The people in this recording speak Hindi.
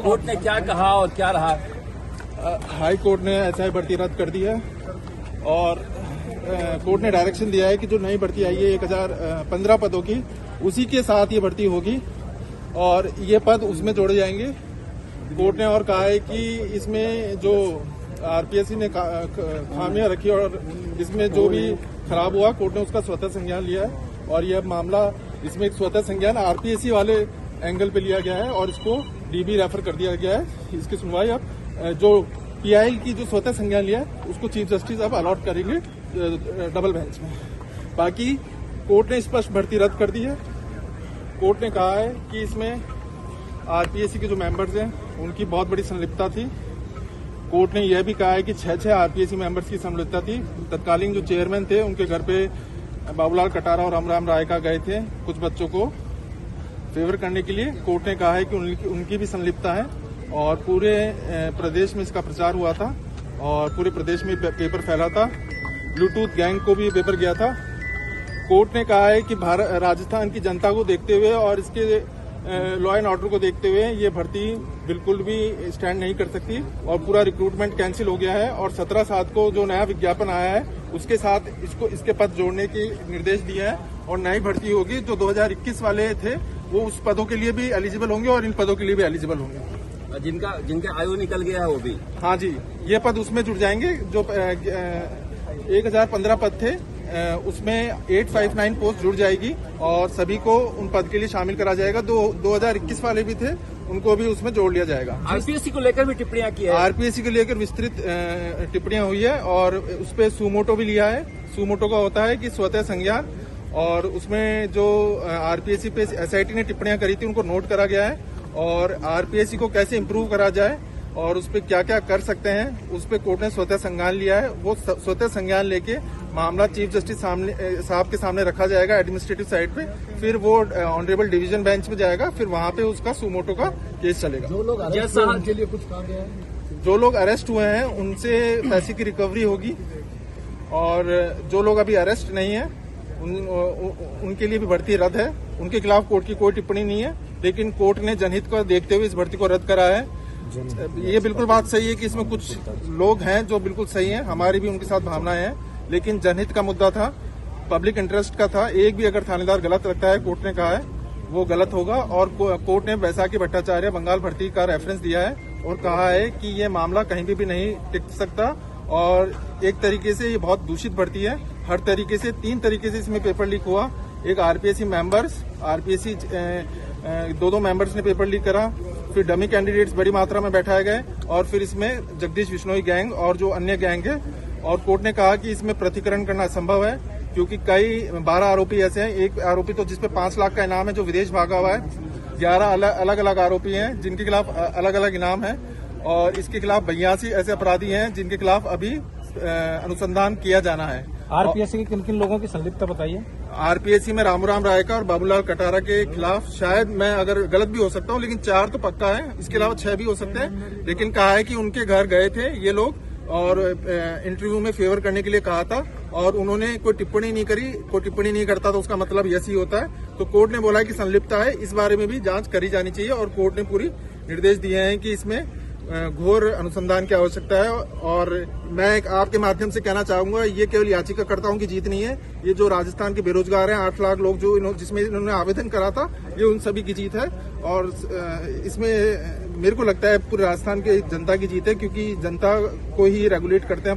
कोर्ट ने क्या कहा और क्या रहा? हाई कोर्ट ने एसआई भर्ती रद्द कर दी है और कोर्ट ने डायरेक्शन दिया है कि जो नई भर्ती आई है 1015 पदों की, उसी के साथ ये भर्ती होगी और ये पद उसमें जोड़े जाएंगे। कोर्ट ने और कहा है कि इसमें जो आरपीएससी ने खामियां रखी और इसमें जो भी खराब हुआ, कोर्ट ने उसका स्वतः संज्ञान लिया है और यह मामला इसमें एक स्वतः संज्ञान आरपीएससी वाले एंगल पे लिया गया है और इसको डीबी रेफर कर दिया गया है। इसकी सुनवाई अब जो पीआईएल की जो स्वतः संज्ञान लिया है उसको चीफ जस्टिस अब अलॉट करेंगे डबल बेंच में। बाकी कोर्ट ने स्पष्ट भर्ती रद्द कर दी है। कोर्ट ने कहा है कि इसमें आरपीएससी के जो मेंबर्स हैं उनकी बहुत बड़ी संलिप्तता थी। कोर्ट ने यह भी कहा है कि 6 आरपीएससी मेंबर्स की संलिप्तता थी। तत्कालीन जो चेयरमैन थे उनके घर पे बाबूलाल कटारा और रामराम राय का गए थे कुछ बच्चों को फेवर करने के लिए। कोर्ट ने कहा है कि उनकी भी संलिप्तता है और पूरे प्रदेश में इसका प्रचार हुआ था और पूरे प्रदेश में पेपर फैला था। ब्लूटूथ गैंग को भी पेपर गया था। कोर्ट ने कहा है कि राजस्थान की जनता को देखते हुए और इसके लॉ एंड ऑर्डर को देखते हुए ये भर्ती बिल्कुल भी स्टैंड नहीं कर सकती और पूरा रिक्रूटमेंट कैंसिल हो गया है और 17/7 को जो नया विज्ञापन आया है उसके साथ इसके पद जोड़ने के निर्देश दिए हैं और नई भर्ती होगी। जो 2021 वाले थे वो उस पदों के लिए भी एलिजिबल होंगे और इन पदों के लिए भी एलिजिबल होंगे। जिनका आयु निकल गया है वो भी? हाँ जी, ये पद उसमें जुड़ जाएंगे। जो 1015 पद थे उसमें 859 पोस्ट जुड़ जाएगी और सभी को उन पद के लिए शामिल करा जाएगा। 2021 वाले भी थे उनको भी उसमें जोड़ लिया जाएगा। आरपीएससी को लेकर भी टिप्पणियां की है। आरपीएससी को लेकर विस्तृत टिप्पणियां हुई है और उस पर सुमोटो भी लिया है। सुमोटो का होता है कि स्वतः संज्ञान और उसमें जो आरपीएससी पे एसआईटी ने टिप्पणियां करी थी उनको नोट करा गया है और आरपीएससी को कैसे इम्प्रूव करा जाए और उस पर क्या क्या कर सकते हैं उस पर कोर्ट ने स्वतः संज्ञान लिया है। वो स्वतः संज्ञान लेके मामला चीफ जस्टिस साहब के सामने रखा जाएगा एडमिनिस्ट्रेटिव साइड पे, फिर वो ऑनरेबल डिवीजन बेंच में जाएगा, फिर वहां पे उसका सुमोटो का केस चलेगा। जो लोग अरेस्ट हुए उनके लिए कुछ कहा गया है? जो लोग अरेस्ट हुए हैं उनसे पैसे की रिकवरी होगी और जो लोग अभी अरेस्ट नहीं है उनके लिए भी भर्ती रद्द है। उनके खिलाफ कोर्ट की कोई टिप्पणी नहीं है, लेकिन कोर्ट ने जनहित को देखते हुए इस भर्ती को रद्द करा है। ये बिल्कुल बात सही है कि इसमें कुछ लोग हैं जो बिल्कुल सही हैं, हमारी भी उनके साथ भावनाएं हैं, लेकिन जनहित का मुद्दा था, पब्लिक इंटरेस्ट का था। एक भी अगर थानेदार गलत लगता है, कोर्ट ने कहा है वो गलत होगा और कोर्ट ने बैसाखी भट्टाचार्य बंगाल भर्ती का रेफरेंस दिया है और कहा है कि ये मामला कहीं भी नहीं टिक सकता और एक तरीके से ये बहुत दूषित भर्ती है। हर तरीके से 3 तरीके से इसमें पेपर लीक हुआ। एक आरपीएससी दो मेंबर्स ने पेपर लीक करा, फिर डमी कैंडिडेट्स बड़ी मात्रा में बैठाए गए और फिर इसमें जगदीश बिश्नोई गैंग और जो अन्य गैंग है। और कोर्ट ने कहा कि इसमें प्रतिकरण करना असंभव है क्योंकि कई 12 आरोपी ऐसे हैं। एक आरोपी तो जिसपे 5 लाख का इनाम है जो विदेश भागा हुआ है। 11 अलग अलग आरोपी हैं जिनके खिलाफ अलग अलग इनाम है और इसके खिलाफ 82 ऐसे अपराधी हैं जिनके खिलाफ अभी अनुसंधान किया जाना है। आरपीएससी के किन किन लोगों की संलिप्तता बताइए? आरपीएससी में रामराम राय का और बाबूलाल कटारा के खिलाफ शायद, मैं अगर गलत भी हो सकता हूं, लेकिन 4 तो पक्का है, इसके अलावा 6 भी हो सकते हैं। लेकिन कहा है कि उनके घर गए थे ये लोग और इंटरव्यू में फेवर करने के लिए कहा था और उन्होंने कोई टिप्पणी नहीं करी। कोई टिप्पणी नहीं करता तो उसका मतलब यस ही होता है। तो कोर्ट ने बोला कि संलिप्तता है, इस बारे में भी जांच करी जानी चाहिए और कोर्ट ने पूरी निर्देश दिए हैं कि इसमें घोर अनुसंधान की आवश्यकता है। और मैं आपके माध्यम से कहना चाहूंगा, ये केवल याचिकाकर्ताओं की जीत नहीं है, ये जो राजस्थान के बेरोजगार हैं 8 लाख लोग जो जिसमें इन्होंने आवेदन करा था, ये उन सभी की जीत है। और इसमें मेरे को लगता है पूरे राजस्थान की जनता की जीत है क्योंकि जनता को ही रेगुलेट करते हैं